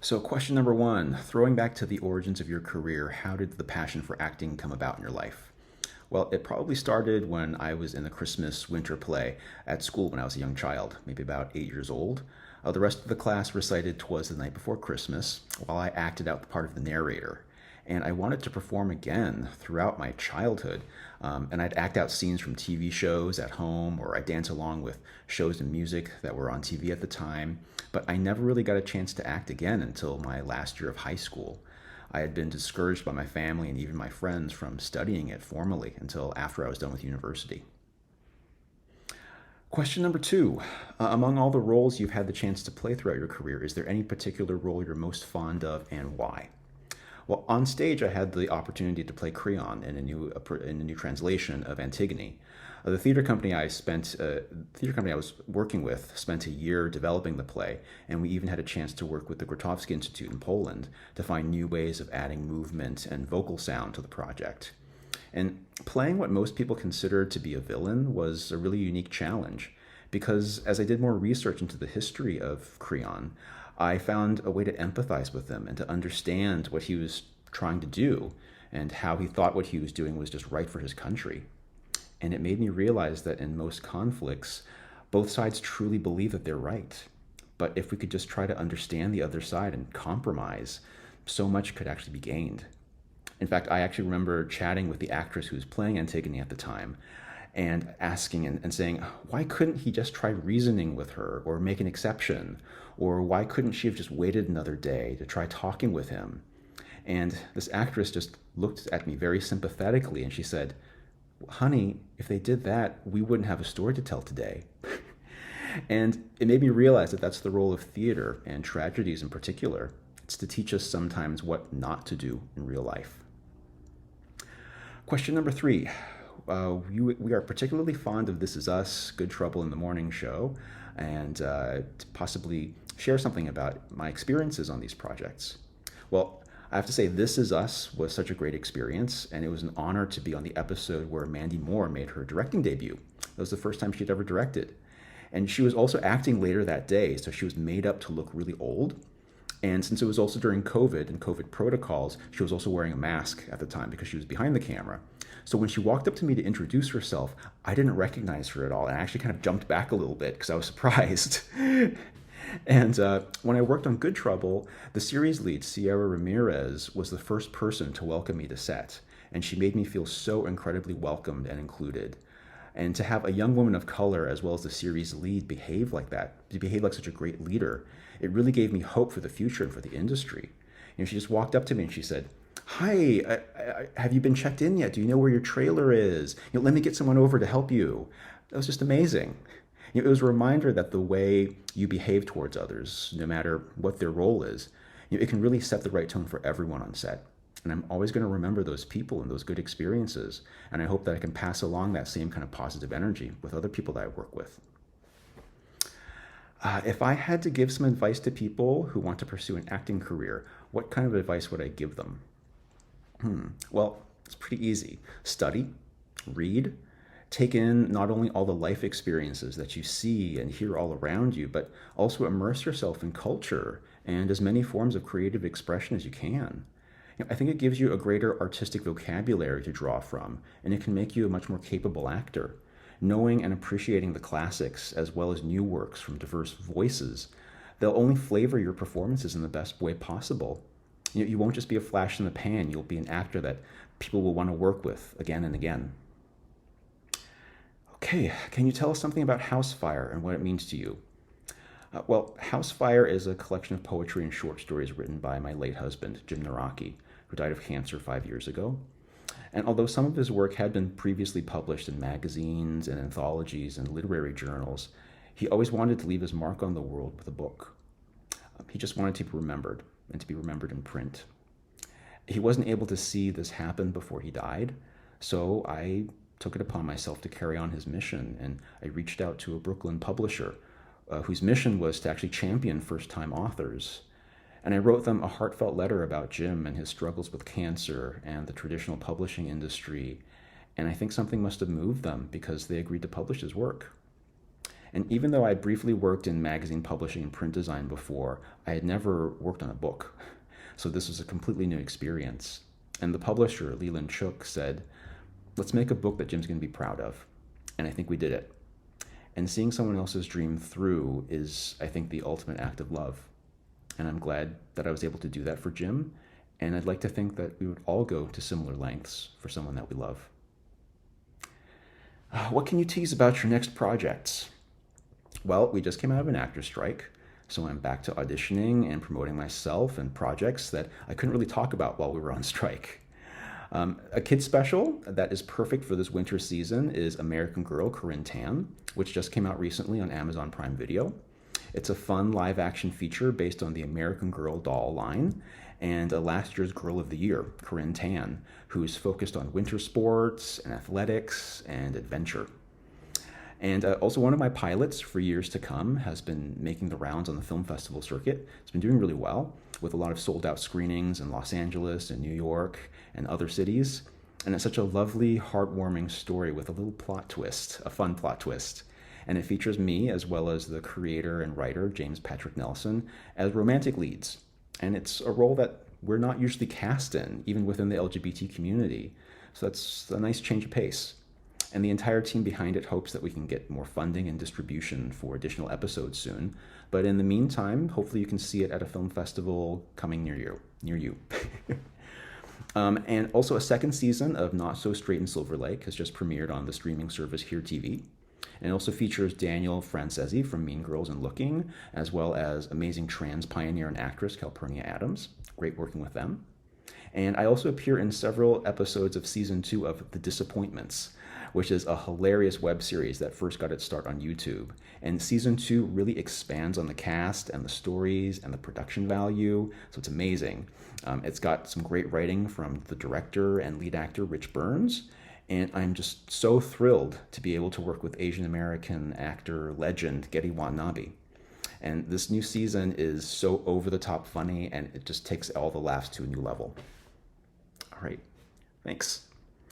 So, question number one, throwing back to the origins of your career, how did the passion for acting come about in your life? Well, it probably started when I was in the Christmas winter play at school when I was a young child, maybe about 8 years old. The rest of the class recited "'Twas the Night Before Christmas" while I acted out the part of the narrator. And I wanted to perform again throughout my childhood. And I'd act out scenes from TV shows at home, or I'd dance along with shows and music that were on TV at the time. But I never really got a chance to act again until my last year of high school. I had been discouraged by my family and even my friends from studying it formally until after I was done with university. Question number two. Among all the roles you've had the chance to play throughout your career, is there any particular role you're most fond of and why? Well, on stage, I had the opportunity to play Creon in a new translation of Antigone. The theater company I was working with spent a year developing the play, and we even had a chance to work with the Grotowski Institute in Poland to find new ways of adding movement and vocal sound to the project. And playing what most people consider to be a villain was a really unique challenge because as I did more research into the history of Creon, I found a way to empathize with him and to understand what he was trying to do and how he thought what he was doing was just right for his country. And it made me realize that in most conflicts, both sides truly believe that they're right. But if we could just try to understand the other side and compromise, so much could actually be gained. In fact, I actually remember chatting with the actress who was playing Antigone at the time and asking and saying, why couldn't he just try reasoning with her or make an exception? Or why couldn't she have just waited another day to try talking with him? And this actress just looked at me very sympathetically and she said, honey, if they did that, we wouldn't have a story to tell today. And it made me realize that that's the role of theater and tragedies in particular. It's to teach us sometimes what not to do in real life. Question number three. We are particularly fond of This Is Us, Good Trouble in the Morning show, and to possibly share something about my experiences on these projects. Well, I have to say, This Is Us was such a great experience, and it was an honor to be on the episode where Mandy Moore made her directing debut. That was the first time she'd ever directed. And she was also acting later that day, so she was made up to look really old. And since it was also during COVID and COVID protocols, she was also wearing a mask at the time because she was behind the camera. So when she walked up to me to introduce herself, I didn't recognize her at all. And I actually kind of jumped back a little bit because I was surprised. And when I worked on Good Trouble, the series lead, Sierra Ramirez, was the first person to welcome me to set. And she made me feel so incredibly welcomed and included. And to have a young woman of color as well as the series lead behave like that, to behave like such a great leader, it really gave me hope for the future and for the industry. She just walked up to me and she said, hi, have you been checked in yet? Do you know where your trailer is? Let me get someone over to help you. That was just amazing. It was a reminder that the way you behave towards others, no matter what their role is, it can really set the right tone for everyone on set. And I'm always going to remember those people and those good experiences. And I hope that I can pass along that same kind of positive energy with other people that I work with. If I had to give some advice to people who want to pursue an acting career, what kind of advice would I give them? Well, it's pretty easy. Study, read, take in not only all the life experiences that you see and hear all around you, but also immerse yourself in culture and as many forms of creative expression as you can. I think it gives you a greater artistic vocabulary to draw from, and it can make you a much more capable actor. Knowing and appreciating the classics as well as new works from diverse voices, they'll only flavor your performances in the best way possible. You won't just be a flash in the pan, you'll be an actor that people will want to work with again and again. Okay, can you tell us something about Housefire and what it means to you? Well, Housefire is a collection of poetry and short stories written by my late husband, Jim Naraki, who died of cancer 5 years ago. And although some of his work had been previously published in magazines and anthologies and literary journals, he always wanted to leave his mark on the world with a book. He just wanted to be remembered, and to be remembered in print. He wasn't able to see this happen before he died, so I took it upon myself to carry on his mission, and I reached out to a Brooklyn publisher whose mission was to actually champion first-time authors. And I wrote them a heartfelt letter about Jim and his struggles with cancer and the traditional publishing industry. And I think something must have moved them because they agreed to publish his work. And even though I briefly worked in magazine publishing and print design before, I had never worked on a book. So this was a completely new experience. And the publisher, Leland Chook, said, let's make a book that Jim's going to be proud of. And I think we did it. And seeing someone else's dream through is, I think, the ultimate act of love. And I'm glad that I was able to do that for Jim. And I'd like to think that we would all go to similar lengths for someone that we love. What can you tease about your next projects? Well, we just came out of an actor strike, so I'm back to auditioning and promoting myself and projects that I couldn't really talk about while we were on strike. A kid's special that is perfect for this winter season is American Girl, Corinne Tan, which just came out recently on Amazon Prime Video. It's a fun live action feature based on the American Girl doll line and last year's Girl of the Year, Corinne Tan, who's focused on winter sports and athletics and adventure. And also one of my pilots for years to come has been making the rounds on the film festival circuit. It's been doing really well with a lot of sold out screenings in Los Angeles and New York and other cities. And it's such a lovely, heartwarming story with a little plot twist, a fun plot twist. And it features me as well as the creator and writer, James Patrick Nelson, as romantic leads. And it's a role that we're not usually cast in, even within the LGBT community. So that's a nice change of pace. And the entire team behind it hopes that we can get more funding and distribution for additional episodes soon. But in the meantime, hopefully you can see it at a film festival coming near you. And also a second season of Not So Straight in Silver Lake has just premiered on the streaming service Here TV. And it also features Daniel Francesi from Mean Girls and Looking, as well as amazing trans pioneer and actress Calpurnia Adams. Great working with them. And I also appear in several episodes of season 2 of The Disappointments, which is a hilarious web series that first got its start on YouTube. And season 2 really expands on the cast and the stories and the production value, so it's amazing. It's got some great writing from the director and lead actor Rich Burns, and I'm just so thrilled to be able to work with Asian American actor legend Getty Watanabe. And this new season is so over-the-top funny, and it just takes all the laughs to a new level. All right, thanks.